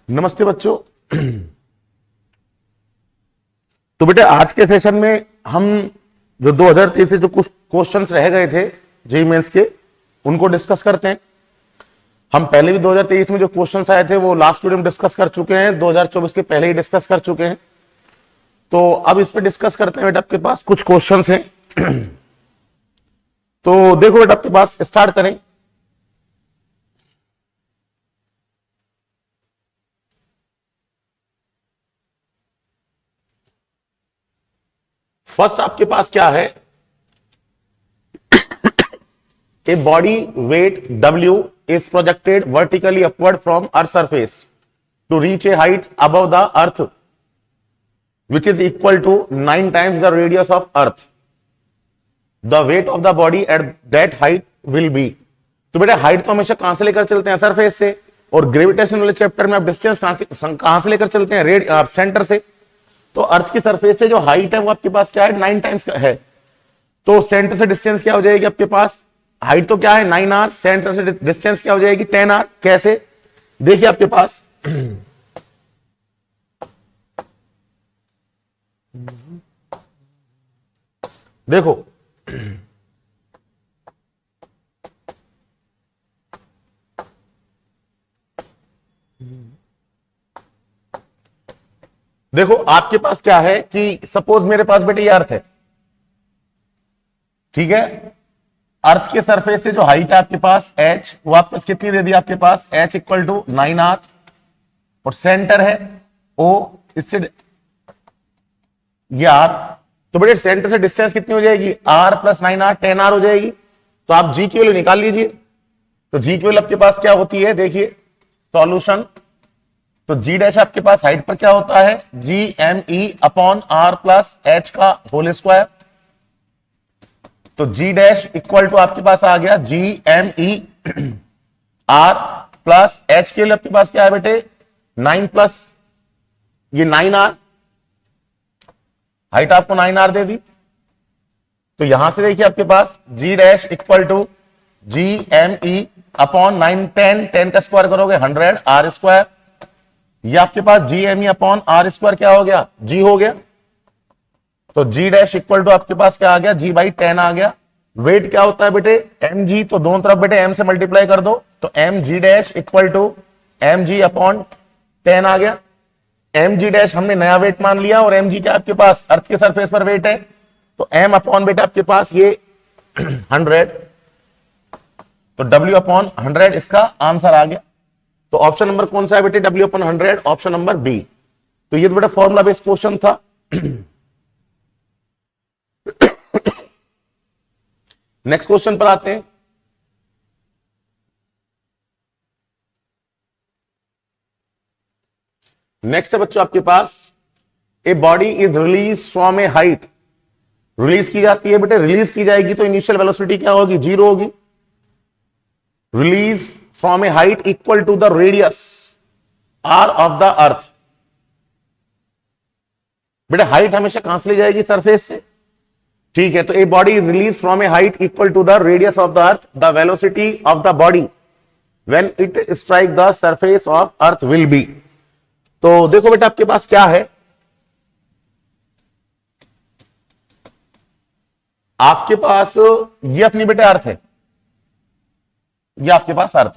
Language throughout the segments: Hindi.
नमस्ते बच्चों। तो बेटे आज के सेशन में हम जो 2023 से जो कुछ क्वेश्चंस रह गए थे जेईई मेंस के, उनको डिस्कस करते हैं। हम पहले भी 2023 में जो क्वेश्चंस आए थे वो लास्ट वीडियो में डिस्कस कर चुके हैं, 2024 के पहले ही डिस्कस कर चुके हैं। तो अब इस पे डिस्कस करते हैं। बेटा आपके पास कुछ क्वेश्चंस हैं तो देखो बेटा आपके पास स्टार्ट करें। फर्स्ट आपके पास क्या है, a body weight W is projected vertically upward from earth surface to reach a height above the earth which is equal to 9 times the radius of earth. The weight of the body at that height will be. तो बेटा हाइट तो हमेशा कहां से लेकर चलते हैं, सरफेस से, और ग्रेविटेशन वाले चैप्टर में आप डिस्टेंस कहां से लेकर चलते हैं, सेंटर से। तो अर्थ की सरफेस से जो हाइट है वो आपके पास क्या है, 9 टाइम्स का है। तो सेंटर से डिस्टेंस क्या हो जाएगी आपके पास, हाइट तो क्या है 9r, सेंटर से डिस्टेंस क्या हो जाएगी 10r। कैसे, देखिए आपके पास देखो देखो आपके पास क्या है कि सपोज मेरे पास बेटे ये अर्थ है, ठीक है। अर्थ के सरफेस से जो हाइट है आपके पास h, वो आपके पास कितनी दे दी, आपके पास h इक्वल टू 9r, और सेंटर है O, इससे ये r। तो बेटे सेंटर से डिस्टेंस कितनी हो जाएगी, r प्लस 9r 10r हो जाएगी। तो आप g की वैल्यू निकाल लीजिए। तो g की वैल्यू आपके पास क्या होती है, देखिए सॉल्यूशन। तो g डैश आपके पास हाइट पर क्या होता है, G M E upon R plus H का होल स्क्वायर। तो g डैश इक्वल टू आपके पास आ गया G M E R plus H के लिए आपके पास क्या है बेटे 9 प्लस ये 9r, हाइट आपको 9r दे दी। तो यहां से देखिए आपके पास g dash equal to G M E upon 9 10 का स्क्वायर करोगे 100 आर स्क्वायर। ये आपके पास G M E upon R square क्या हो गया, g हो गया। तो g डैश इक्वल टू आपके पास क्या आ गया, g बाई 10 आ गया। वेट क्या होता है बेटे mg, तो दोनों तरफ बेटे m से मल्टीप्लाई कर दो। तो mg dash equal to mg upon 10 आ गया। mg डैश हमने नया वेट मान लिया, और mg क्या आपके पास अर्थ के सरफेस पर वेट है। तो m अपॉन बेटे आपके पास ये 100, तो w अपॉन 100 इसका आंसर आ गया। तो ऑप्शन नंबर कौन सा है बेटे, w upon 100, option number B. तो ये तो बेटा फॉर्मूला बेस्ड क्वेश्चन था। नेक्स्ट क्वेश्चन पर आते हैं। नेक्स्ट है बच्चों आपके पास, a body is release from a height. Release की जाती है बेटे, रिलीज की जाएगी तो इनिशियल वेलोसिटी क्या होगी, 0 होगी। Release from a height equal to the radius R of the earth. बेटा हाइट हमेशा कहां से ली जाएगी, सरफेस से, ठीक है। तो a body is release from a height equal to the radius of the earth, the velocity of the body when it strike the surface of earth will be. तो देखो बेटा आपके पास क्या है, आपके पास ये अपनी बेटे अर्थ है, ये आपके पास अर्थ,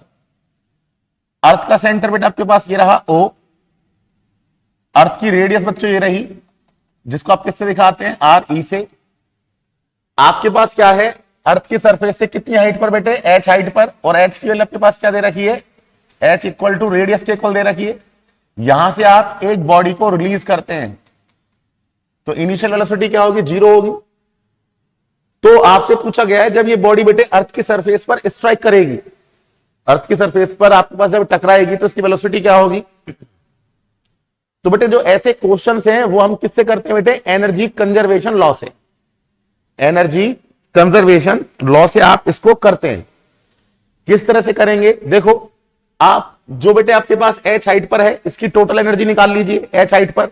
अर्थ का सेंटर बेटा आपके पास ये रहा O। अर्थ की रेडियस बच्चों ये रही, जिसको आप किससे दिखाते हैं, आर ई से। आपके पास क्या है, अर्थ की सरफेस से कितनी हाइट पर बेटे, h हाइट पर, और h की वैल्यू आपके पास क्या दे रखी है, h इक्वल टू रेडियस के इक्वल दे रखी है। यहां से आप एक बॉडी को रिलीज करते हैं तो इनिशियल वेलोसिटी क्या होगी, 0 होगी। तो आपसे पूछा गया है जब ये बॉडी बेटे अर्थ की सरफेस पर स्ट्राइक करेगी, अर्थ की सरफेस पर आपके पास जब टकराएगी तो इसकी वेलोसिटी क्या होगी। तो बेटे जो ऐसे क्वेश्चंस हैं वो हम किससे करते हैं बेटे, एनर्जी कंजर्वेशन लॉ से। एनर्जी कंजर्वेशन लॉ से आप इसको करते हैं। किस तरह से करेंगे, देखो आप जो बेटे आपके पास h हाइट पर है इसकी टोटल एनर्जी निकाल लीजिए h हाइट पर,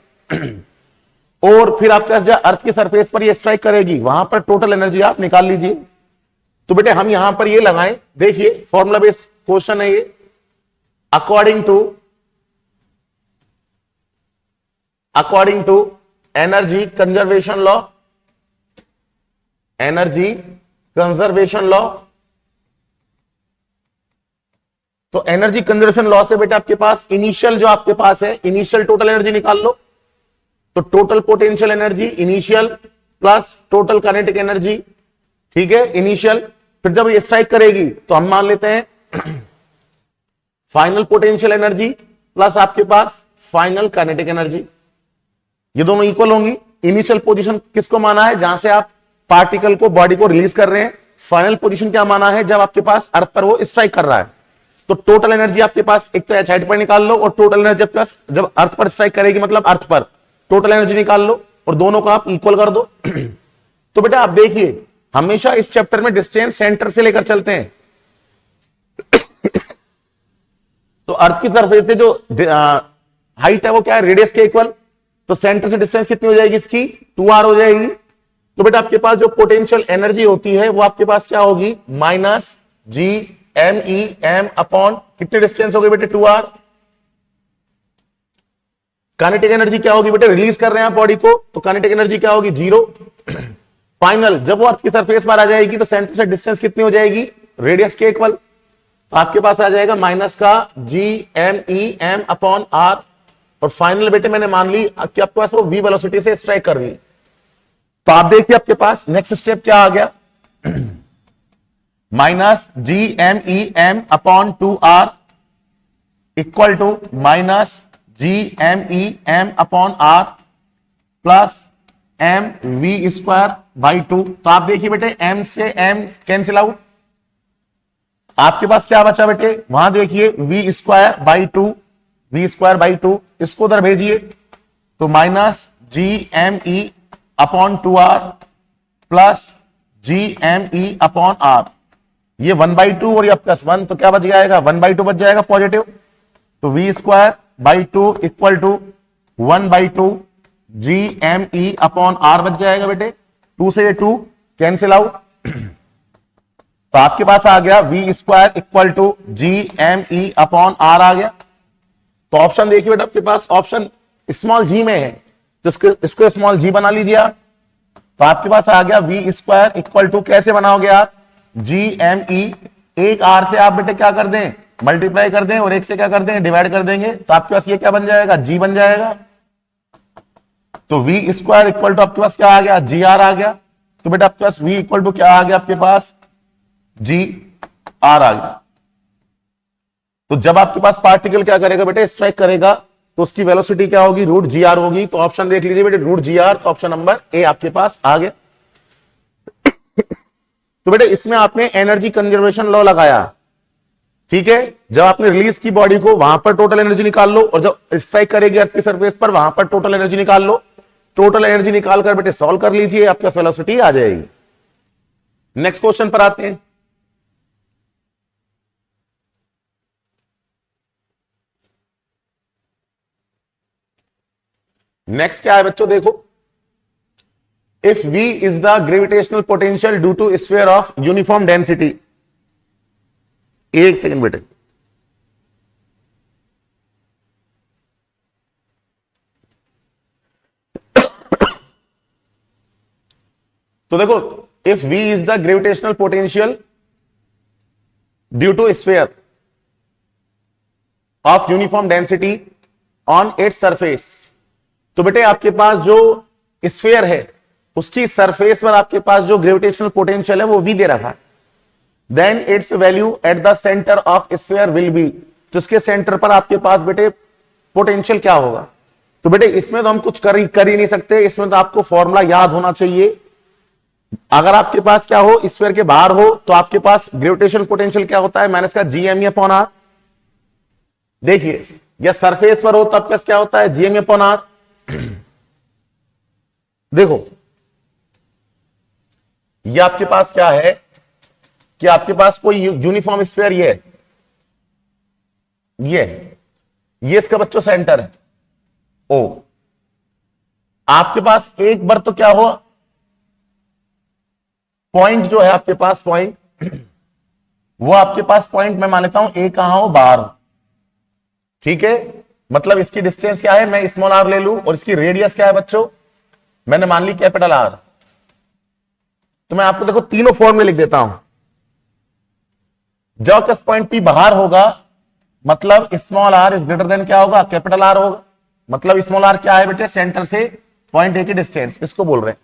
और फिर आपके पास जो अर्थ की सरफेस पर ये स्ट्राइक करेगी वहां पर टोटल एनर्जी आप निकाल लीजिए। तो बेटे हम यहां पर ये लगाएं, देखिए फॉर्मूला बेस्ड क्वेश्चन है ये। According to according to energy conservation law, energy conservation law. तो एनर्जी कंजर्वेशन लॉ से बेटा आपके पास इनिशियल जो आपके पास है, इनिशियल टोटल एनर्जी निकाल लो। तो total potential energy initial plus total kinetic energy, ठीक है, इनिशियल। फिर जब ये स्ट्राइक करेगी तो हम मान लेते हैं फाइनल पोटेंशियल एनर्जी प्लस आपके पास फाइनल काइनेटिक एनर्जी, ये दोनों इक्वल होंगी। इनिशियल पोजीशन किसको माना है, जहां से आप पार्टिकल को, बॉडी को रिलीज कर रहे हैं। फाइनल पोजीशन क्या माना है, जब आपके पास अर्थ पर वो स्ट्राइक कर रहा है। तो टोटल एनर्जी आपके पास एक तो एच हाइट पर निकाल लो, और टोटल एनर्जी आपके पास जब अर्थ पर स्ट्राइक करेगी मतलब अर्थ पर टोटल एनर्जी निकाल लो, और दोनों को आप इक्वल कर दो। तो बेटा आप देखिए, हमेशा इस चैप्टर में डिस्टेंस सेंटर से लेकर चलते हैं। तो अर्थ की सरफेस से जो हाइट है वो क्या है, रेडियस के इक्वल। तो सेंटर से डिस्टेंस कितनी हो जाएगी इसकी, 2r हो जाएगी। तो बेटा आपके पास जो पोटेंशियल एनर्जी होती है वो आपके पास क्या होगी, minus G M E M upon कितने डिस्टेंस हो गए बेटे, 2r। काइनेटिक एनर्जी क्या होगी बेटे, रिलीज कर रहे हैं आप बॉडी को, तो काइनेटिक एनर्जी क्या होगी, 0। फाइनल जब वो अर्थ की सरफेस पर आ जाएगी तो सेंटर से डिस्टेंस कितनी हो जाएगी, रेडियस के इक्वल। तो आपके पास आ जाएगा माइनस का G M E M upon R. और फाइनल बेटे मैंने मान ली कि आपके पास वो v वेलोसिटी से स्ट्राइक कर रही है। तो आप देखिए आपके पास नेक्स्ट स्टेप क्या आ गया, minus G M E M upon 2r equal to minus G M E M upon R plus M V square by 2। तो आप देखिए बेटे m से m कैंसिल आउट, आपके पास क्या बचा बेटे, वहां देखिए v square by 2, v square by 2, इसको उधर भेजिए। तो minus G M E upon 2r plus G M E upon R, ये 1/2 और ये प्लस 1, तो क्या बच जाएगा, 1/2 बच जाएगा पॉजिटिव। तो v square by 2 equal to 1/2 G M E upon R बच जाएगा बेटे। 2 से ये 2 कैंसिल आउट, तो आपके पास आ गया v square equal to G M E upon R आ गया। तो ऑप्शन देखिए बेटा आपके पास ऑप्शन स्मॉल जी में है, तो इसको स्मॉल जी बना लीजिए आप। तो आपके पास आ गया v स्क्वायर इक्वल टू, कैसे बनाओगे आप, जी एम ई, एक आर से आप बेटे क्या कर दें, मल्टीप्लाई कर दें, और एक से क्या कर दें, डिवाइड कर देंगे। तो आपके पास ये क्या बन जाएगा, जी बन जाएगा। तो v स्क्वायर इक्वल टू आपके पास क्या आ गया, जी आर आ गया। तो बेटा आपके पास v इक्वल टू क्या आ गया आपके पास, जी आर आ गया। तो जब आपके पास पार्टिकल क्या करेगा बेटे, स्ट्राइक करेगा, तो उसकी वेलोसिटी क्या होगी, रूट जी आर होगी। तो ऑप्शन देख लीजिए बेटे, रूट जी आर। तो ऑप्शन नंबर ए आपके पास आ गया। तो बेटे इसमें आपने एनर्जी कंजर्वेशन लॉ लगाया, ठीक है। जब आपने रिलीज की बॉडी को, वहां पर टोटल एनर्जी निकाल लो, और जब स्ट्राइक करेगी अर्थ की सरफेस पर, वहां पर टोटल एनर्जी निकाल लो। टोटल एनर्जी निकालकर बेटे सॉल्व कर लीजिए, आपका वेलोसिटी आ जाएगी। नेक्स्ट क्वेश्चन पर आते हैं। नेक्स्ट क्या है बच्चों, देखो, if v is the gravitational potential due to sphere of uniform density. एक सेकंड बेटे, तो देखो, if v is the gravitational potential due to sphere of uniform density on its surface. तो बेटे आपके पास जो स्फीयर है उसकी सरफेस पर आपके पास जो ग्रेविटेशनल पोटेंशियल है वो v दे रखा है। Then its value at the centre of sphere will be. तो इसके सेंटर पर आपके पास बेटे पोटेंशियल क्या होगा। तो बेटे इसमें तो हम कुछ कर ही नहीं सकते, इसमें तो आपको फॉर्मूला याद होना चाहिए। अगर आपके पास क्या हो, स्फीयर के बाहर हो, तो आपके पास ग्रेविटेशनल पोटेंशियल क्या होता है, माइनस का G M E upon R. देखिए, या सरफेस पर हो तो आपके पास क्या होता है, G M E upon R. देखो ये आपके पास क्या है कि आपके पास कोई यूनिफॉर्म स्फीयर ये इसका बच्चों सेंटर है ओ। आपके पास एक बार तो क्या हो, पॉइंट जो है आपके पास पॉइंट, वो आपके पास पॉइंट मैं मान लेता हूं ए कहां हो, बाहर हो, ठीक है। मतलब इसकी डिस्टेंस क्या है, मैं स्मॉल आर ले लूं और इसकी रेडियस क्या है बच्चों, मैंने मान ली कैपिटल आर। तो मैं आपको देखो तीनों फॉर्म में लिख देता हूं। जब किस पॉइंट पी बाहर होगा मतलब small R is greater than क्या होगा, कैपिटल आर होगा। मतलब स्मॉल आर क्या है बेटे, सेंटर से पॉइंट ए की डिस्टेंस, इसको बोल रहे हैं।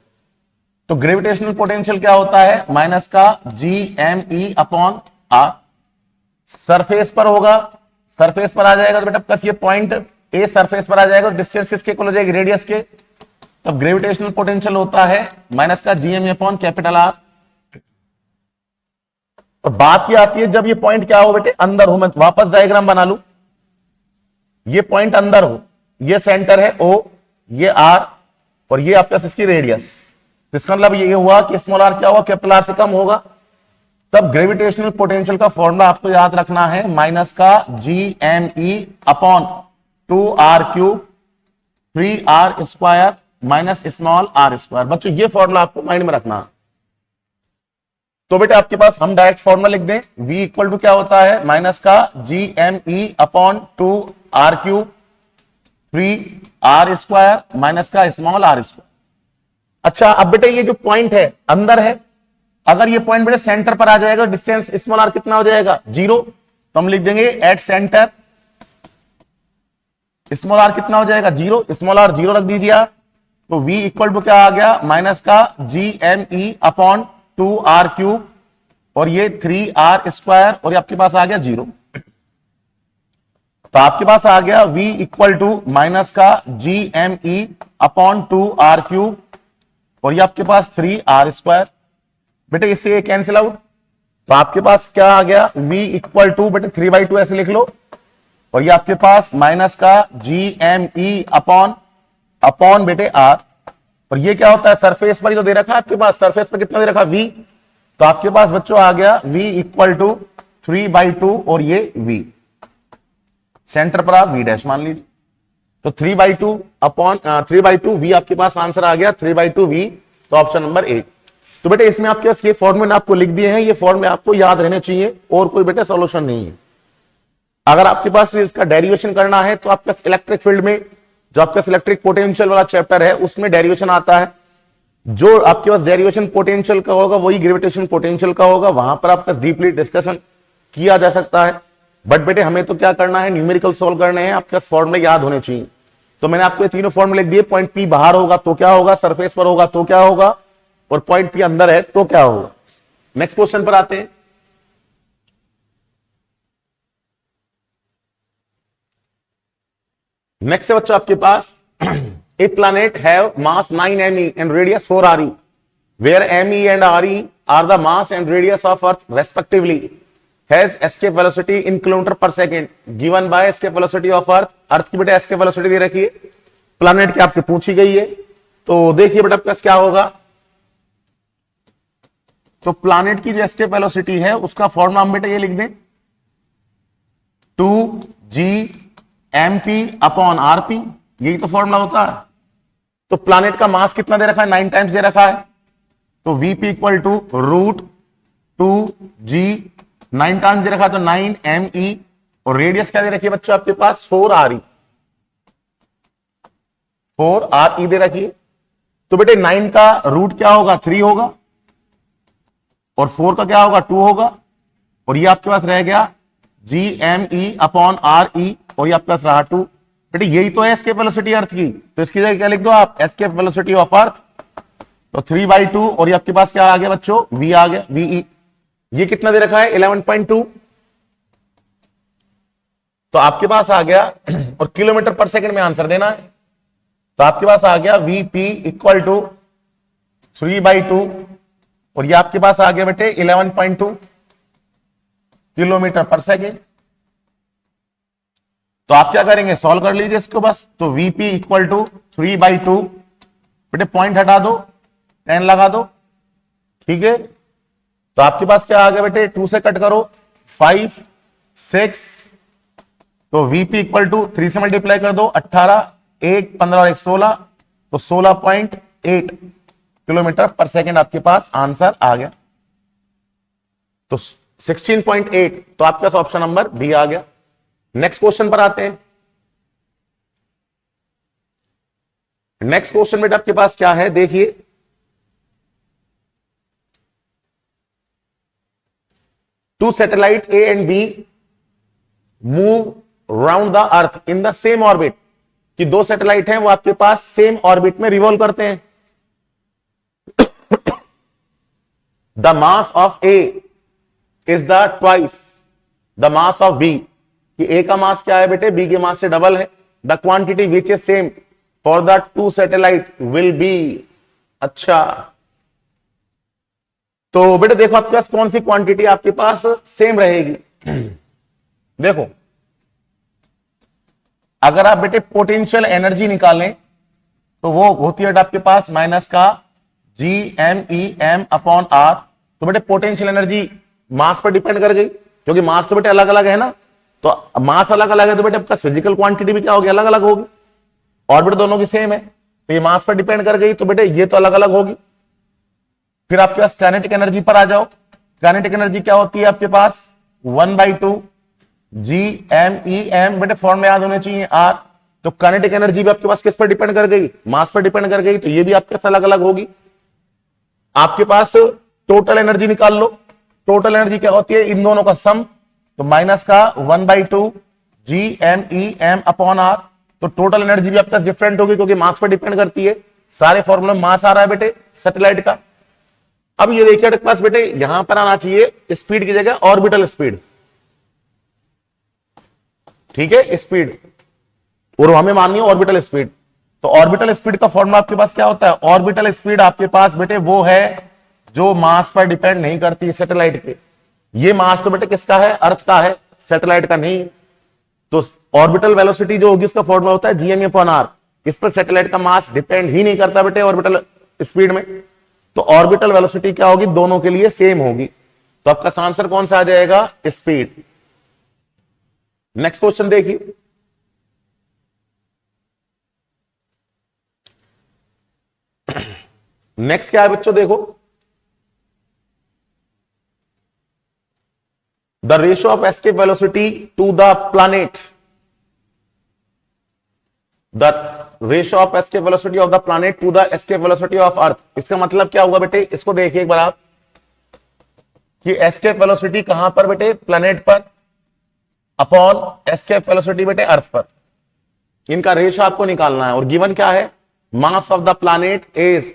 तो ग्रेविटेशनल पोटेंशियल क्या होता है, माइनस का G M E upon R. Surface पर होगा, सरफेस पर आ जाएगा तो बेटा प्लस ये पॉइंट ए सरफेस पर आ जाएगा, डिस्टेंस किसके इक्वल हो जाएगी, रेडियस के। तब ग्रेविटेशनल पोटेंशियल होता है माइनस का G M E upon capital R. और बात ये आती है जब ये पॉइंट क्या हो बेटे, अंदर हो। मैं वापस डायग्राम बना लू, ये पॉइंट अंदर हो, ये सेंटर है ओ, ये आर और ये आपका इसकी रेडियस। इसका मतलब ये हुआ कि स्मॉल आर क्या हुआ, कैपिटल आर से कम होगा। तब ग्रेविटेशनल पोटेंशियल का फॉर्मूला आपको याद रखना है माइनस का G M E upon 2r³ 3r² minus small R square. बच्चों ये फॉर्मूला आपको माइंड में रखना। तो बेटा आपके पास हम डायरेक्ट फॉर्मूला लिख दें, v इक्वल टू क्या होता है, माइनस का G M E upon 2r³ 3r² minus का स्मॉल आर स्क्वायर। अच्छा अब बेटा ये जो पॉइंट है अंदर है, अगर ये पॉइंट बेटा सेंटर पर आ जाएगा, डिस्टेंस स्मॉल आर कितना हो जाएगा, 0। तो हम लिख देंगे एट सेंटर स्मॉल आर कितना हो जाएगा, 0। स्मॉल आर 0 रख दीजिए आप। तो v इक्वल टू क्या आ गया, माइनस का G M E upon 2r³ और ये 3r² और ये आपके पास आ गया 0। तो आपके पास आ गया v इक्वल टू माइनस का G M E upon 2r³ और ये आपके पास 3r²। बेटे इससे ये कैंसिल आउट, तो आपके पास क्या आ गया, v इक्वल टू बेटे 3/2 ऐसे लिख लो और ये आपके पास माइनस का जी एम ई अपॉन बेटे r। और ये क्या होता है, सरफेस पर ही तो दे रखा है आपके पास, सरफेस पर कितना दे रखा v। तो आपके पास बच्चों आ गया v इक्वल टू 3/2 और ये v, सेंटर पर आप v डैश मान लीजिए। तो 3/2 अपॉन 3/2 v आपके पास आंसर आ गया 3/2 v। तो ऑप्शन नंबर 8। तो बेटे इसमें आपके पास ये फॉर्मूले आपको लिख दिए हैं, ये फॉर्मूले आपको याद रहने चाहिए और कोई बेटे सॉल्यूशन नहीं है। अगर आपके पास इसका डेरिवेशन करना है तो आपके इलेक्ट्रिक फील्ड में जो आपका इलेक्ट्रिक पोटेंशियल वाला चैप्टर है उसमें डेरिवेशन आता है। जो आपके पास डेरिवेशन पोटेंशियल का होगा वही ग्रेविटेशन पोटेंशियल का होगा, वहां पर आपका डीपली डिस्कशन किया जा सकता है। बट बेटे हमें तो क्या करना है, न्यूमेरिकल सॉल्व करने हैं, आपके फॉर्मूले याद होने चाहिए। तो मैंने आपको ये तीनों फॉर्मूले लिख दिए। पॉइंट पी बाहर होगा तो क्या होगा, सरफेस पर होगा तो क्या होगा, और पॉइंट पी अंदर है तो क्या होगा। नेक्स्ट क्वेश्चन पर आते हैं। नेक्स्ट है बच्चों आपके पास a planet have mass 9 me and radius 4 re, where me and re are the mass and radius of earth respectively, has escape velocity in kilometre per second given by escape velocity of earth. Earth की बेटा एस्केप वेलोसिटी दे रखी है, प्लैनेट की आपसे पूछी गई है। तो देखिए बेटा आपका क्या होगा। तो प्लैनेट की जो एस्केप वेलोसिटी है उसका फॉर्मूला हम बेटा ये लिख दें, 2g mp अपॉन rp, यही तो फॉर्मूला होता है। तो प्लैनेट का मास कितना दे रखा है, 9 टाइम्स दे रखा है। तो vp equal to √2g, 9 times दे रखा है तो 9 me और रेडियस क्या दे रखी है बच्चों आपके पास 4 re दे रखी है। तो बेटे 9 का रूट क्या होगा, 3 होगा और 4 का क्या होगा, 2 होगा और ये आपके पास रह गया GME अपॉन RE और ये आपके पास रहा 2। बेटे यही तो है एस्केप वेलोसिटी अर्थ की, तो इसकी जगह क्या लिख दो आप, एस्केप वेलोसिटी ऑफ अर्थ। तो 3/2 और ये आपके पास क्या आ गया बच्चों, v आ गया, VE। ये कितना दे रखा है 11.2, तो आपके पास आ गया और किलोमीटर पर सेकंड में आंसर देना है। तो आपके पास आ गया VP इक्वल टू 3/2 और ये आपके पास आ गया बेटे 11.2 किलोमीटर पर सेकेंड। तो आप क्या करेंगे, सॉल्व कर लीजिए इसको बस। तो VP इक्वल टू 3/2, बेटे पॉइंट हटा दो, 10 लगा दो, ठीक है। तो आपके पास क्या आ गया बेटे, 2 से कट करो 5 6, तो VP इक्वल टू 3 से मल्टीप्लाई कर दो 18, 1 15 और 1 16, तो 16.8 किलोमीटर पर सेकेंड आपके पास आंसर आ गया। तो 16.8, तो आपके पास ऑप्शन नंबर बी आ गया। नेक्स्ट क्वेश्चन पर आते हैं। नेक्स्ट क्वेश्चन बेटा आपके पास क्या है, देखिए। Two satellite A and B move round the earth in the same orbit, कि दो सैटेलाइट हैं वो आपके पास सेम ऑर्बिट में रिवॉल्व करते हैं। The mass of A is the twice the mass of B, कि ए का मास क्या है बेटे, बी के मास से डबल है। The quantity which is same for the two satellite will be. अच्छा, तो बेटे देखो आपके पास कौन सी क्वांटिटी आपके पास सेम रहेगी। देखो, अगर आप बेटे पोटेंशियल एनर्जी निकालें तो वो होती है आपके पास माइनस का G(m)(E)m/r। तो बेटे पोटेंशियल एनर्जी मास पर डिपेंड कर गई, क्योंकि मास तो बेटे अलग अलग है ना, तो मास अलग अलग है तो बेटे आपका फिजिकल क्वांटिटी भी क्या होगी, अलग अलग होगी। ऑर्बिट दोनों की सेम है तो ये मास पर डिपेंड कर गई, तो बेटे ये तो अलग अलग होगी। फिर आपके पास काइनेटिक एनर्जी पर आ जाओ। काइनेटिक एनर्जी क्या होती है आपके पास, 1/2 G(m)(E)m, बेटे फॉर्म में याद होने चाहिए R। तो काइनेटिक एनर्जी भी आपके पास किस पर डिपेंड कर गई, मास पर डिपेंड कर गई, तो ये भी आपके पास अलग अलग होगी। आपके पास टोटल एनर्जी निकाल लो। टोटल एनर्जी क्या होती है, इन दोनों का सम, तो माइनस का 1/2 G(m)(E)m/r। तो टोटल एनर्जी भी आपके पास डिफरेंट होगी, क्योंकि मास पर डिपेंड करती है। सारे फॉर्मूले में मास आ रहा है बेटे सैटेलाइट का। अब ये देखिए आपके पास बेटे यहां पर आना चाहिए स्पीड की जगह ऑर्बिटल स्पीड, ठीक है, स्पीड, और हमें माननी है ऑर्बिटल स्पीड। तो ऑर्बिटल स्पीड का फॉर्मूला आपके पास क्या होता है, ऑर्बिटल स्पीड आपके पास बेटे वो है जो मास पर डिपेंड नहीं करती सैटेलाइट पे। ये मास तो बेटे किसका है, अर्थ का है, सैटेलाइट का नहीं। तो ऑर्बिटल वेलोसिटी जो होगी उसका फॉर्मूला होता है Gm/r। इस पर सैटेलाइट का मास डिपेंड ही नहीं करता बेटे ऑर्बिटल स्पीड में। तो ऑर्बिटल वेलोसिटी क्या होगी, दोनों के लिए सेम होगी। तो आपका आंसर कौन सा आ जाएगा, स्पीड। नेक्स्ट क्वेश्चन देखिए। नेक्स्ट क्या है बच्चों, देखो, the ratio of escape velocity to the planet, the ratio of escape velocity of the planet to the escape velocity of earth. इसका मतलब क्या हुआ बेटे, इसको देखिए एक बार आप, कि एस्केप वेलोसिटी कहां पर बेटे, प्लैनेट पर, अपॉन एस्केप वेलोसिटी बेटे अर्थ पर। इनका रेशियो आपको निकालना है, और गिवन क्या है, mass of the planet is,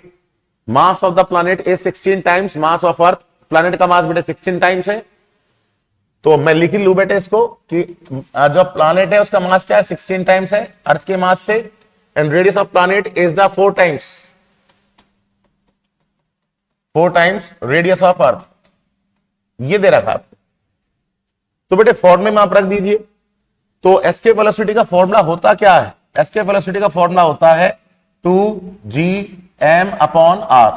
mass of the planet is 16 times mass of earth. Planet का मास बेटे 16 टाइम्स है। तो मैं लिख लू बेटे इसको कि जो प्लैनेट है उसका मास क्या है, 16 टाइम्स है अर्थ के मास से, and radius of planet is the 4 times radius of अर्थ। ये दे रखा आपको, तो बेटे फॉर्मूले में आप रख दीजिए। तो एस्केप वेलोसिटी का फॉर्मूला होता क्या है, एस्केप वेलोसिटी का फॉर्मूला होता है 2Gm/r।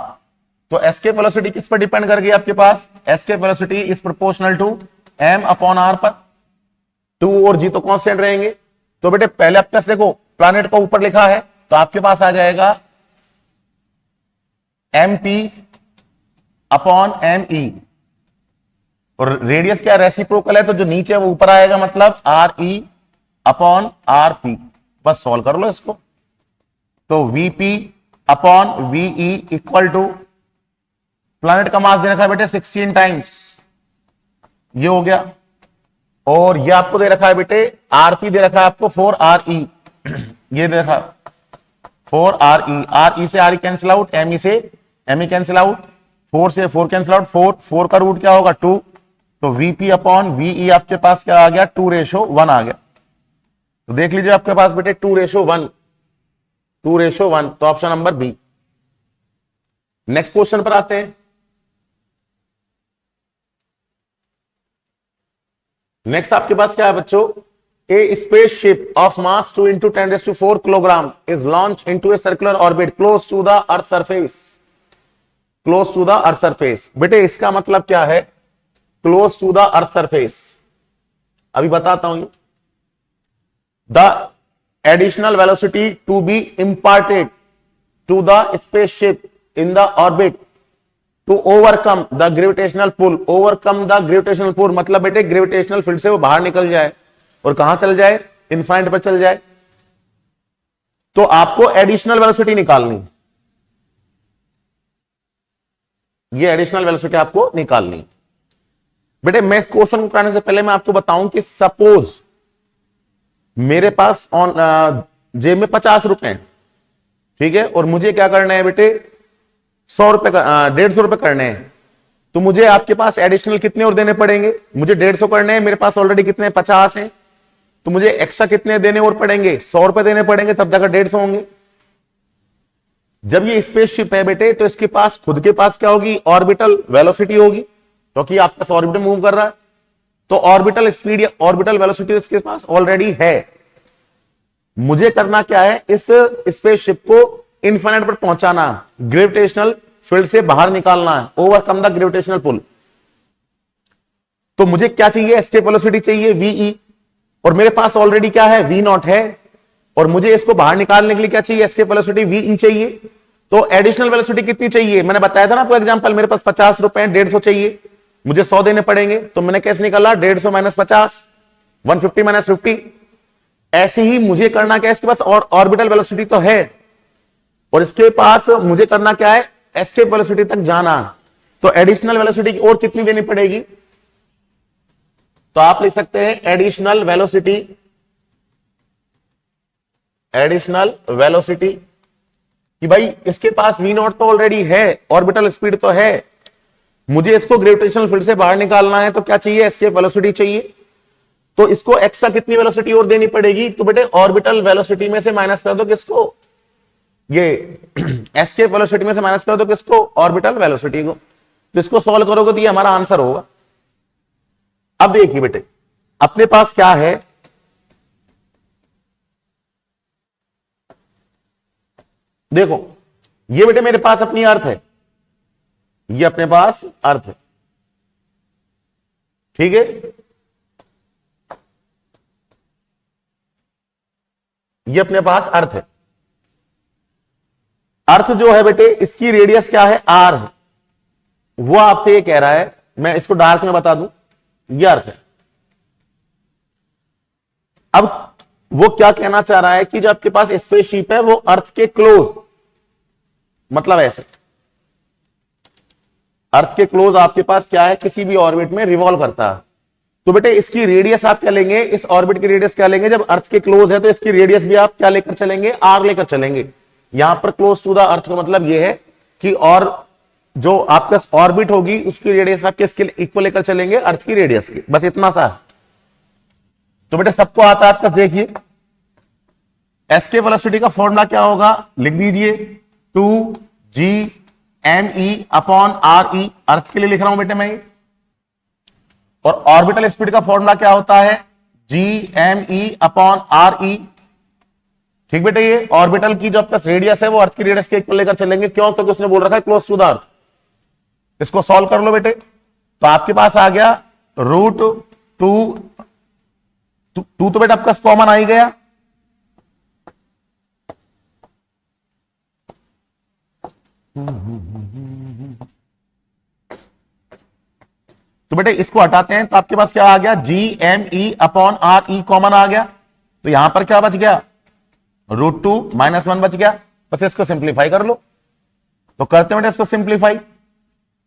तो एस्केप वेलोसिटी किस पर डिपेंड कर गई आपके पास, escape velocity is proportional to m/r पर। 2 और g तो कांस्टेंट रहेंगे। तो बेटे पहले आपके पास देखो प्लैनेट को ऊपर लिखा है, तो आपके पास आ जाएगा mp/me, और रेडियस क्या रेसिप्रोकल है, तो जो नीचे है वो ऊपर आएगा, मतलब re/rp। बस सॉल्व कर लो इसको। तो vp/ve इक्वल टू, प्लैनेट का मास दे रखा है बेटे 16 टाइम्स, ये हो गया, और ये आपको दे रखा है बेटे rp दे रखा है आपको 4re, ये दे रखा 4re, re से re कैंसिल आउट, me से me कैंसिल आउट, 4 से 4 कैंसिल आउट, 4 का रूट क्या होगा 2। तो vp/ve आपके पास क्या आ गया, 2:1 आ गया। तो देख लीजिए आपके पास बेटे 2:1, 2:1, तो option number B. Next question पर आते हैं। नेक्स्ट आपके पास क्या है बच्चों, a spaceship of mass 2 × 10⁴ kilogram is launch into a circular orbit close to the earth surface, close to the earth surface. बेटे इसका मतलब क्या है, close to the earth surface, अभी बताता हूं। The additional velocity to be imparted to the spaceship in the orbit to overcome the gravitational pull, overcome the gravitational pull मतलब बेटे ग्रेविटेशनल फील्ड से वो बाहर निकल जाए और कहां चल जाए, इनफाइनाइट पर चल जाए। तो आपको एडिशनल वेलोसिटी निकालनी है, ये एडिशनल वेलोसिटी आपको निकालनी है। बेटे मैं इस क्वेश्चन को करने से पहले मैं आपको बताऊं कि सपोज मेरे पास ऑन जेब में 50 रुपए हैं, ठीक है, और मुझे क्या करना है बेटे 100 रुपए 150 रुपए करने हैं, तो मुझे आपके पास एडिशनल कितने और देने पड़ेंगे? मुझे 150 करने हैं, मेरे पास ऑलरेडी कितने 50 हैं, तो मुझे एक्स्ट्रा कितने देने और पड़ेंगे? 100 रुपए देने पड़ेंगे, तब जाकर 150 होंगे। जब ये स्पेसशिप है बेटे तो इसके पास खुद के पास क्या होगी? ऑर्बिटल वेलोसिटी होगी, क्योंकि तो आपका ऑर्बिटल मूव कर रहा है, तो ऑर्बिटल स्पीड या ऑर्बिटल वेलोसिटी इसके पास ऑलरेडी है। मुझे करना क्या है? इस स्पेसशिप को इनफाइनाइट पर पहुंचाना, ग्रेविटेशनल फील्ड से बाहर निकालना है, ओवरकम द ग्रेविटेशनल पुल। तो मुझे क्या चाहिए? एस्केप वेलोसिटी चाहिए वीई, और मेरे पास ऑलरेडी क्या है? वी नॉट है, और मुझे इसको बाहर निकालने के लिए क्या चाहिए? एस्केप वेलोसिटी वीई चाहिए। तो एडिशनल वेलोसिटी कितनी चाहिए? मैंने बताया था ना आपको एग्जांपल, मेरे पास 50 रुपए 150 चाहिए, मुझे 100 देने पड़ेंगे, तो मैंने कैसे निकाला? 150 माइनस 50, 150 माइनस 50। ऐसे ही मुझे करना क्या है? इसके पास और ऑर्बिटल वेलोसिटी तो है, और इसके पास मुझे करना क्या है? एस्केप वेलोसिटी तक जाना। तो एडिशनल वेलोसिटी और कितनी देनी पड़ेगी? तो आप लिख सकते हैं एडिशनल वेलोसिटी, एडिशनल वेलोसिटी कि भाई इसके पास वी नॉट तो ऑलरेडी है, ऑर्बिटल स्पीड तो है, मुझे इसको ग्रेविटेशनल फील्ड से बाहर निकालना है, तो क्या चाहिए? एस्केप वेलोसिटी चाहिए। तो इसको एक्स्ट्रा कितनी वेलोसिटी और देनी पड़ेगी? तो बेटे ऑर्बिटल वेलोसिटी में से माइनस कर दो किसको? ये एस्केप वेलोसिटी में से माइनस कर दो किसको? ऑर्बिटल वेलोसिटी को। तो इसको सॉल्व करोगे तो ये हमारा आंसर होगा। अब देखिए बेटे अपने पास क्या है, देखो ये बेटे मेरे पास अपनी अर्थ है, ये अपने पास अर्थ है, ठीक है, ये अपने पास अर्थ है। अर्थ जो है बेटे इसकी रेडियस क्या है? आर है। वो आपसे ये कह रहा है, मैं इसको डार्क में बता दूं, ये अर्थ है। अब वो क्या कहना चाह रहा है कि जो आपके पास स्पेसशिप है वो अर्थ के क्लोज, मतलब ऐसे अर्थ के क्लोज आपके पास क्या है? किसी भी ऑर्बिट में रिवॉल्व करता है। तो बेटे इसकी रेडियस आप क्या लेंगे? इस ऑर्बिट की रेडियस क्या लेंगे? जब अर्थ के क्लोज है तो इसकी रेडियस भी आप क्या लेकर चलेंगे? आर लेकर चलेंगे। यहां पर क्लोज टू द अर्थ का मतलब यह है कि और जो आपका ऑर्बिट होगी उसकी रेडियस आप किसके इक्वल लेकर चलेंगे? अर्थ की रेडियस की, बस इतना सा है। तो बेटे सबको आता है आपका, देखिए एस्केप वेलोसिटी का फॉर्मूला क्या होगा? लिख दीजिए 2gme अपॉन आर ई, अर्थ के लिए लिख रहा हूं बेटे मैं। और ऑर्बिटल स्पीड का फॉर्मूला क्या होता है? gme अपॉन आर ई, ठीक बेटे। ये ऑर्बिटल की जो आपका रेडियस है वो अर्थ की रेडियस के इक्वल लेकर चलेंगे, क्यों? क्योंकि उसने बोल रखा है क्लोज टू द अर्थ। इसको सॉल्व कर लो बेटे, तो आपके पास आ गया √2, तो बेटा आपका कॉमन आ ही गया, तो बेटे इसको हटाते हैं तो आपके पास क्या आ गया? gme upon R E common आ गया। तो यहां पर क्या बच गया? √2 माइनस 1 बच गया। बस इसको सिंप्लीफाई कर लो। तो करते बेटे इसको सिंप्लीफाई,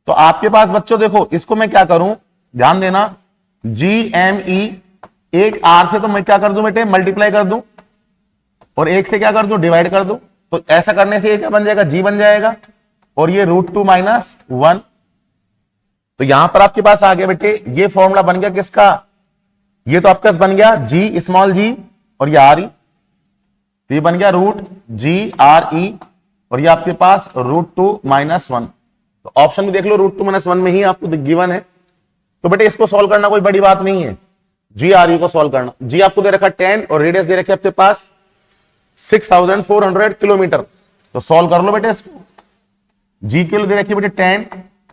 तो आपके पास बच्चों देखो इसको मैं क्या करूं, ध्यान देना, gme एक आर से तो मैं क्या कर दूं बेटे? मल्टीप्लाई कर दूं, और एक से क्या कर दूं? डिवाइड कर दूं। तो ऐसा करने से ये क्या बन जाएगा? g बन जाएगा, और ये √2 माइनस 1। तो यहां पर आपके पास आ गया बेटे ये फॉर्मूला बन गया किसका? ये तो आपका बन गया g स्मॉल g, और ये आर ई, तो ये बन गया √g_r_e, और ये आपके पास √2 माइनस 1। तो ऑप्शन में देख लो √2 माइनस 1 में ही आपको गिवन है। तो बेटे इसको सॉल्व करना कोई बड़ी बात नहीं है, g_r_e को सॉल्व करना। g आपको दे रखा 10 और रेडियस दे रखी है आपके पास 6400 किलोमीटर। तो सॉल्व कर लो बेटे इसको। g के लिए दे रखी है बेटे 10,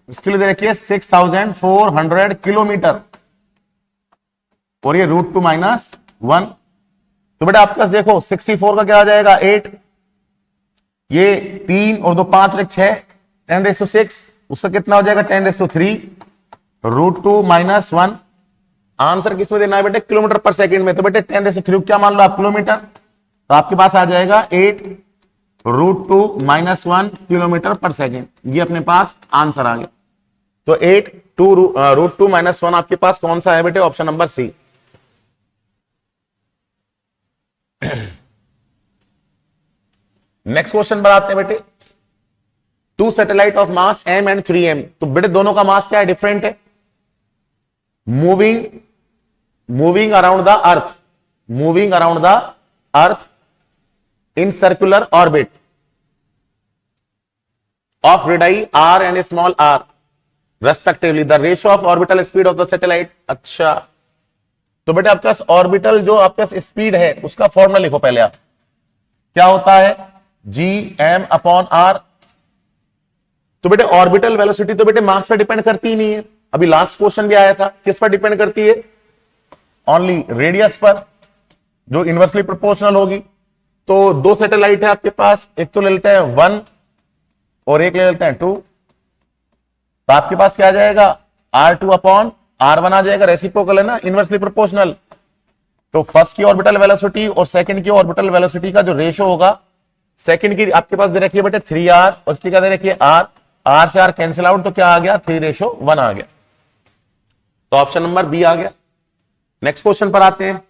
इसके लिए दे रखी है 6400 किलोमीटर, और ये √2 माइनस 1। तो बेटा आपके पास देखो 64 का क्या आ जाएगा? 8, ये 3 और 2 5 और 6, 10⁶, उसका कितना हो जाएगा? 10⁵, √2 माइनस 1। आंसर किसमें देना है बेटे? किलोमीटर पर सेकंड में। तो बेटे 10⁵ क्या मान लो आप? किलोमीटर। तो आपके पास आ जाएगा 8√2 - 1 किलोमीटर पर सेकेंड। ये अपने पास आंसर आ गया। तो 8√2 - 1 आपके पास कौन सा है बेटे? Option number C. Next question पर आते हैं बेटे। Two satellite of mass m and 3m। तो बेटे दोनों का मास क्या है? डिफरेंट है। Moving around the earth, moving around the earth in circular orbit of radii r and small r respectively, the ratio of orbital speed of the satellite। अच्छा, तो बेटे आपके पास ऑर्बिटल जो आपके पास स्पीड है उसका फॉर्मूला लिखो पहले आप। क्या होता है? Gm/r। तो बेटे ऑर्बिटल वेलोसिटी तो बेटे मास पर डिपेंड करती ही नहीं है। अभी लास्ट क्वेश्चन भी आया था, किस पर डिपेंड करती है? ओनली रेडियस पर, जो इनवर्सली प्रोपोर्शनल होगी। तो दो सैटेलाइट है आपके पास, एक तो ले लेते हैं 1 और एक ले लेते हैं 2। तो आपके पास क्या आ जाएगा? R2/R1 आ जाएगा। रेसिप्रोकल है ना, इनवर्सली प्रोपोर्शनल। तो फर्स्ट की ऑर्बिटल वेलोसिटी और सेकंड की ऑर्बिटल वेलोसिटी का जो रेशियो होगा, सेकंड की आपके पास दे रखी है बेटे 3r और इसकी क्या दे रखी है? r से r कैंसिल आउट, तो क्या आ गया? 3:1 आ गया। तो ऑप्शन नंबर बी आ गया। नेक्स्ट क्वेश्चन पर आते हैं।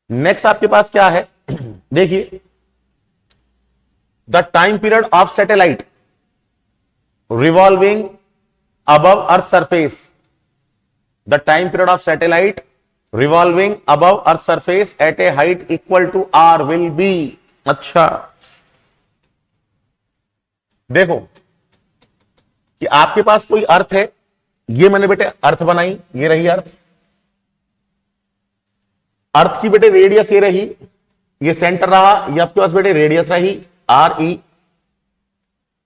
नेक्स्ट आपके पास क्या है? देखिए, the time period of satellite revolving above earth surface, the time period of satellite revolving above earth surface at a height equal to r will be. अच्छा, देखो कि आपके पास कोई अर्थ है, ये मैंने बेटे अर्थ बनाई, ये रही अर्थ। अर्थ की बेटे रेडियस ये रही, ये सेंटर रहा, ये आपके पास बेटे रेडियस रही RE।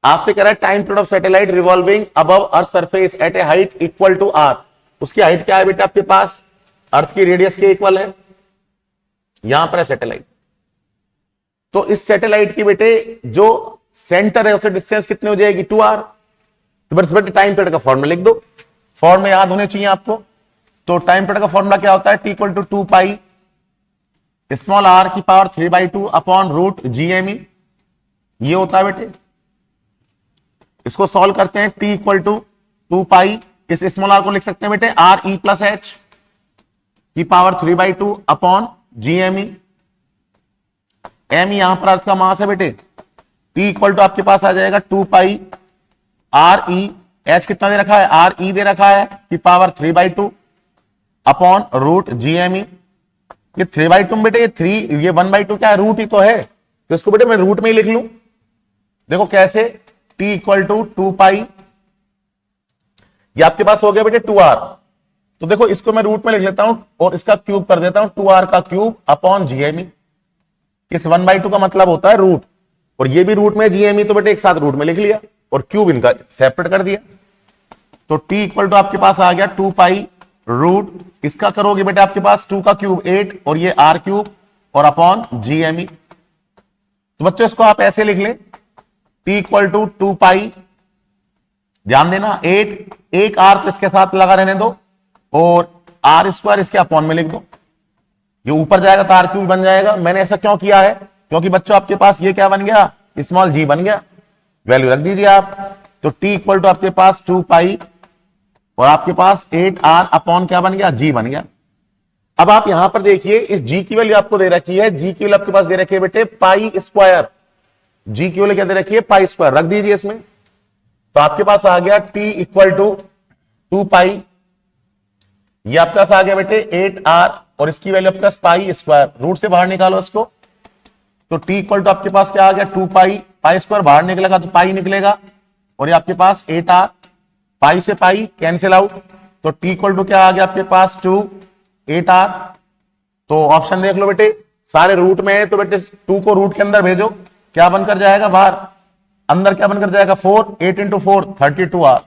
आपसे कह रहा है time period of satellite revolving above earth surface at a height equal to r। उसकी हाइट क्या है बेटे? आपके पास अर्थ की रेडियस के इक्वल है। यहां पर है सैटेलाइट। तो इस सैटेलाइट की बेटे जो सेंटर है उससे डिस्टेंस कितनी हो जाएगी? 2r। तो बस बेटे टाइम पीरियड का फॉर्मूला लिख दो, फॉर्मूला याद होने चाहिए आपको। तो टाइम पीरियड का फॉर्मूला क्या होता है? T = 2 पाई स्मॉल r की पावर 3/2 अपॉन रूट GME। ये होता है बेटे। इसको सॉल्व करते हैं। T = 2 पाई, इस स्मॉल r को लिख सकते हैं बेटे RE + H की पावर 3/2 अपॉन GME। M यहां पर अर्थ का मास है बेटे। T = आपके पास आ जाएगा 2 पाई RE, H कितना दे रखा है? RE दे रखा है की पावर 3/2 अपॉन रूट GME। ये 3/2 बेटे, ये 3, ये 1/2 क्या है? रूट ही तो है। तो इसको बेटे मैं रूट में ही लिख लूं। देखो कैसे? T = 2 पाई, ये आपके पास हो गया बेटे 2r। तो देखो इसको मैं रूट में लिख लेता हूं और इसका क्यूब कर देता हूं, 2r का क्यूब अपॉन GME। इस 1/2 का मतलब होता है रूट, और ये भी रूट में GME, तो बेटे एक साथ रूट में लिख लिया और क्यूब इनका सेपरेट कर दिया। तो T = आपके पास आ गया 2 पाई रूट, इसका करोगे बेटे आपके पास 2 का क्यूब 8 और ये r³ और अपॉन GME। तो बच्चों इसको आप ऐसे लिख लें, T = 2 पाई, ध्यान देना 8, एक r तो इसके साथ लगा रहने दो और r² इसके अपॉन में लिख दो। ये ऊपर जाएगा तो r³ बन जाएगा। मैंने ऐसा क्यों किया है? क्योंकि बच्चों आपके पास ये क्या बन गया? स्मॉल g बन गया। वैल्यू रख दीजिए आप। तो T = आपके पास 2 पाई और आपके पास 8r अपॉन क्या बन गया? g बन गया। अब आप यहां पर देखिए, इस g की वैल्यू आपको दे रखी है, g की वैल्यू आपके पास दे रखी है बेटे पाई स्क्वायर। g की वैल्यू क्या दे रखी है? Pi square. रख दीजिए इसमें। तो आपके पास आ गया T = 2 पाई, ये आपके पास आ गया बेटे 8r और इसकी वैल्यू आपके पास पाई स्क्वायर। रूट से बाहर निकालो इसको। तो T = आपके पास क्या आ गया? 2 पाई, पाई स्क्वायर बाहर निकलेगा तो पाई निकलेगा और ये आपके पास 8r, पाई से पाई कैंसिल आउट। तो T = क्या आ गया आपके पास? 2 8r। तो ऑप्शन देख लो बेटे, सारे रूट में है तो बेटे 2 को रूट के अंदर भेजो, क्या बनकर जाएगा बाहर? अंदर क्या बनकर जाएगा? 4, 8 × 4 32r।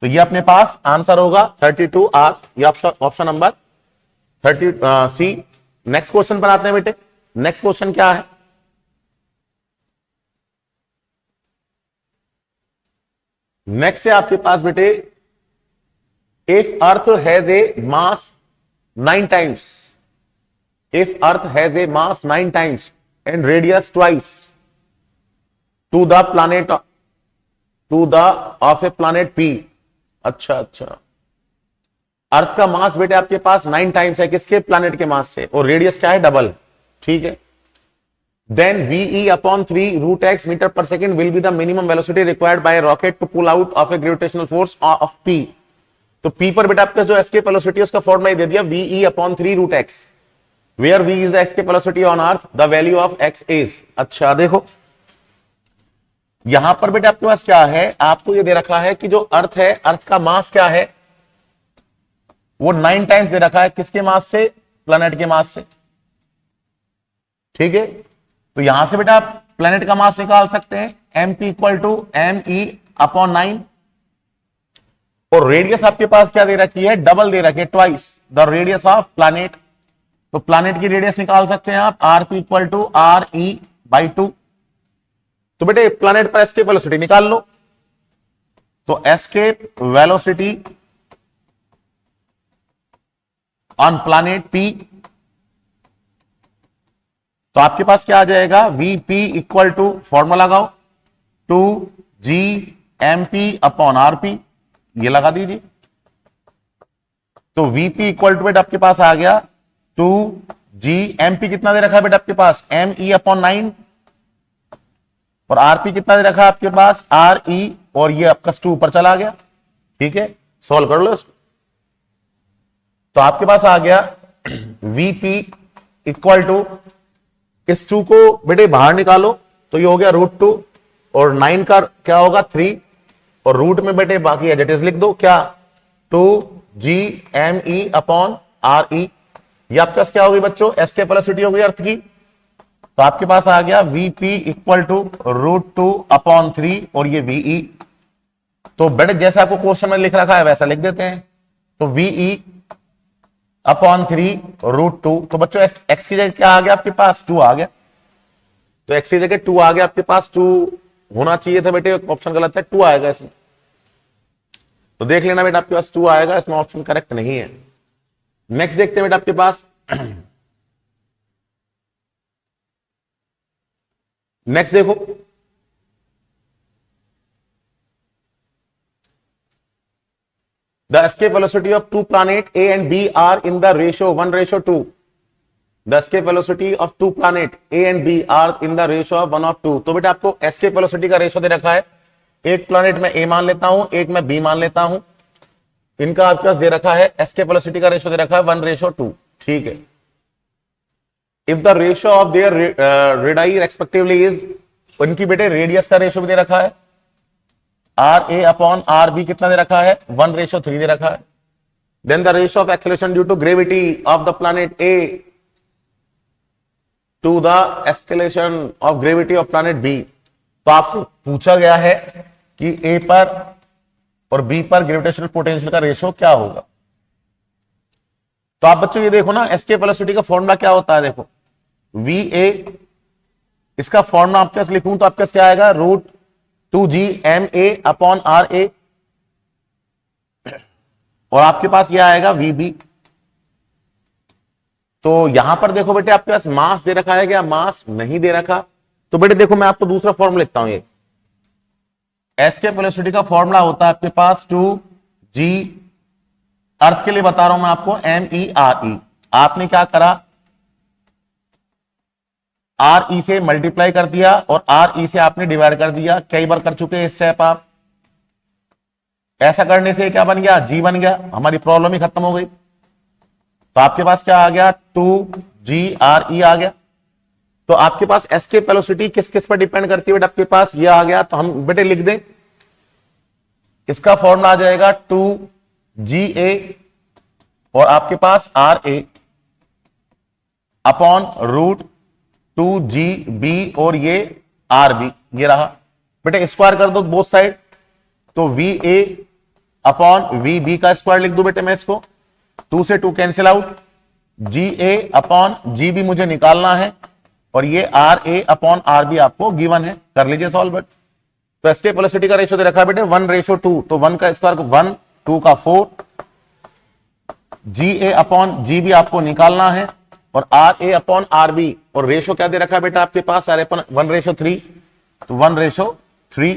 तो ये अपने पास आंसर होगा 32r। ये option number 30C। Next question पर आते हैं बेटे। नेक्स्ट क्वेश्चन क्या है? नेक्स्ट है आपके पास बेटे if earth has a mass 9 times, if earth has a mass 9 times and radius twice to the planet of a planet P. अच्छा, अर्थ का मास बेटे आपके पास 9 टाइम्स है किसके, प्लैनेट के मास से, और रेडियस क्या है, डबल, ठीक है। Then VE upon 3 root x metre per second will be the minimum velocity required by rocket to pull out of a gravitational force of P। तो P पर बेटा आपका जो एस्केप वेलोसिटी है उसका फॉर्मूला दे दिया, VE upon 3 root x, where V is the escape velocity on earth, the value of x is. अच्छा देखो यहां पर बेटा आपके पास क्या है, आपको ये दे रखा है कि जो अर्थ है, अर्थ का मास क्या है, वो 9 टाइम्स दे रखा है किसके मास से, प्लैनेट के मास से, ठीक है। तो यहां से बेटा आप प्लैनेट का मास निकाल सकते हैं, mp equal to me upon 9, और रेडियस आपके पास क्या दे रखी है, डबल दे रखी है, twice the radius of planet. तो प्लैनेट की रेडियस निकाल सकते हैं आप, rp equal to re by 2। तो बेटे प्लैनेट पर एस्केप वेलोसिटी निकाल लो, तो escape velocity on planet P, तो आपके पास क्या आ जाएगा, Vp इक्वल टू फॉर्मूला लगाओ 2gmp अपॉन rp, ये लगा दीजिए। तो Vp इक्वल टू बेटा आपके पास आ गया 2gmp, कितना दे रखा है बेटा आपके पास, me अपॉन 9, और rp कितना दे रखा है आपके पास, re, और ये आपका 2 ऊपर चला गया, ठीक है। सॉल्व कर लो इसको, तो आपके पास आ गया Vp इक्वल टू, इस 2 को बेटे बाहर निकालो तो ये हो गया √2, और 9 का क्या होगा 3, और रूट में बेटे बाकी एडजेटिव्स लिख दो, क्या 2gme अपॉन re, ये आपके पास क्या होगी बच्चों, एस्केप वेलोसिटी होगी अर्थ की। तो आपके पास आ गया Vp इक्वल टू √2 अपॉन 3, और ये Ve, तो बेटे जैसे आपको क्वेश्चन में लिख रखा है वैसा लिख देते हैं, तो Ve अपॉन 3 √2। तो बच्चों x की जगह क्या आ गया आपके पास, 2 आ गया, तो x की जगह 2 आ गया आपके पास, 2 होना चाहिए था बेटे, ऑप्शन गलत है, 2 आएगा इसमें, तो देख लेना बेटा आपके पास 2 आएगा, इसमें ऑप्शन करेक्ट नहीं है। नेक्स्ट देखते हैं बेटा आपके पास, नेक्स्ट देखो, the escape velocity of 2 planet A and B are in the ratio 1:2. The escape velocity of 2 planet A and B are in the ratio of 1:2. तो बेटा आपको escape velocity का रेशो दे रखा है, एक प्लैनेट में A मान लेता हूं, एक में B मान लेता हूं, इनका आपके पास दे रखा है escape velocity का रेशो दे रखा है 1:2, ठीक है। If the ratio of their radii respectively is, उनकी बेटे रेडियस का रेशो भी दे रखा है, RA अपॉन RB कितना दे रखा है, 1:3 दे रखा है। Then the ratio of acceleration due to gravity of the planet A to the acceleration of gravity of planet B। तो आपसे पूछा गया है कि A पर और B पर ग्रेविटेशनल पोटेंशियल का रेशियो क्या होगा। तो आप बच्चों ये देखो ना, एस्केप वेलोसिटी का फॉर्मूला क्या होता है, देखो VA, इसका फॉर्मूला आपके पास लिखूं तो आपके पास क्या आएगा, √2gma अपॉन RA, और आपके पास यह आएगा VB। तो यहां पर देखो बेटे आपके पास मास दे रखा है क्या, मास नहीं दे रखा। तो बेटे देखो मैं आपको दूसरा फॉर्मूला लिखता हूं, ये एस्केप वेलोसिटी का फॉर्मूला होता है आपके पास 2g, अर्थ के लिए बता रहा हूं मैं आपको, MERE। आपने क्या करा, RE से मल्टीप्लाई कर दिया और RE से आपने डिवाइड कर दिया, कई बार कर चुके हैं स्टेप आप। ऐसा करने से क्या बन गया, G बन गया, हमारी प्रॉब्लम ही खत्म हो गई। तो आपके पास क्या आ गया, 2GRE आ गया। तो आपके पास एस्केप वेलोसिटी किस किस पर डिपेंड करती है बेटा, आपके पास ये आ गया, तो हम बेटे लिख दें, इसका फॉर्मूला आ जाएगा 2GA और आपके पास RA अपॉन √2GB और ये RB, ये रहा बेटे, स्क्वायर कर दो बोथ साइड, तो VA अपॉन VB का स्क्वायर लिख दो बेटे मैं इसको, 2 से 2 cancel out, GA upon GB मुझे निकालना है, और ये RA अपॉन RB आपको गिवन है, कर लीजिए सॉल्व बेट। तो एस्केप वेलोसिटी का रेशियो दे रखा है बेटे 1:2, तो 1 का स्क्वायर 1, 2 का 4, जी ए अपॉन जी बी आपको निकालना है, और R A upon R B, और रेशो क्या दे रखा है बेटा आपके पास, आर अपन 1:3, तो 1:3।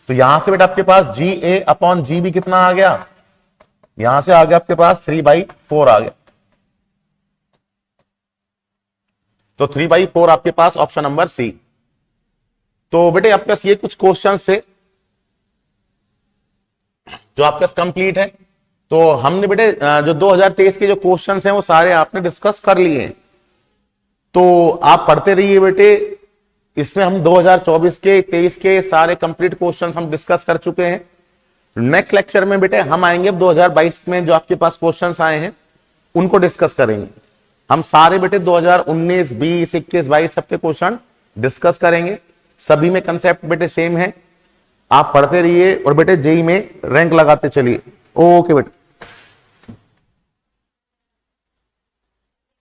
तो यहां से बेटा आपके पास जी ए अपॉन जी बी कितना आ गया, यहां से आ गया आपके पास 3/4 आ गया। तो 3/4 आपके पास ऑप्शन नंबर सी। तो बेटे आपके पास ये कुछ क्वेश्चन थे जो आपके पास कंप्लीट है। तो हमने बेटे जो 2023 के जो क्वेश्चंस हैं वो सारे आपने डिस्कस कर लिए हैं, तो आप पढ़ते रहिए बेटे। इसमें हम 2024 के 23 के सारे कंप्लीट क्वेश्चंस हम डिस्कस कर चुके हैं। नेक्स्ट लेक्चर में बेटे हम आएंगे अब 2022 में जो आपके पास क्वेश्चंस आए हैं उनको डिस्कस करेंगे। हम सारे बेटे 2019, 20, 21, 22 सबके क्वेश्चन डिस्कस करेंगे। सभी में कंसेप्ट बेटे सेम है। आप पढ़ते रहिए और बेटे जेई में रैंक लगाते चलिए। ओके बेटे।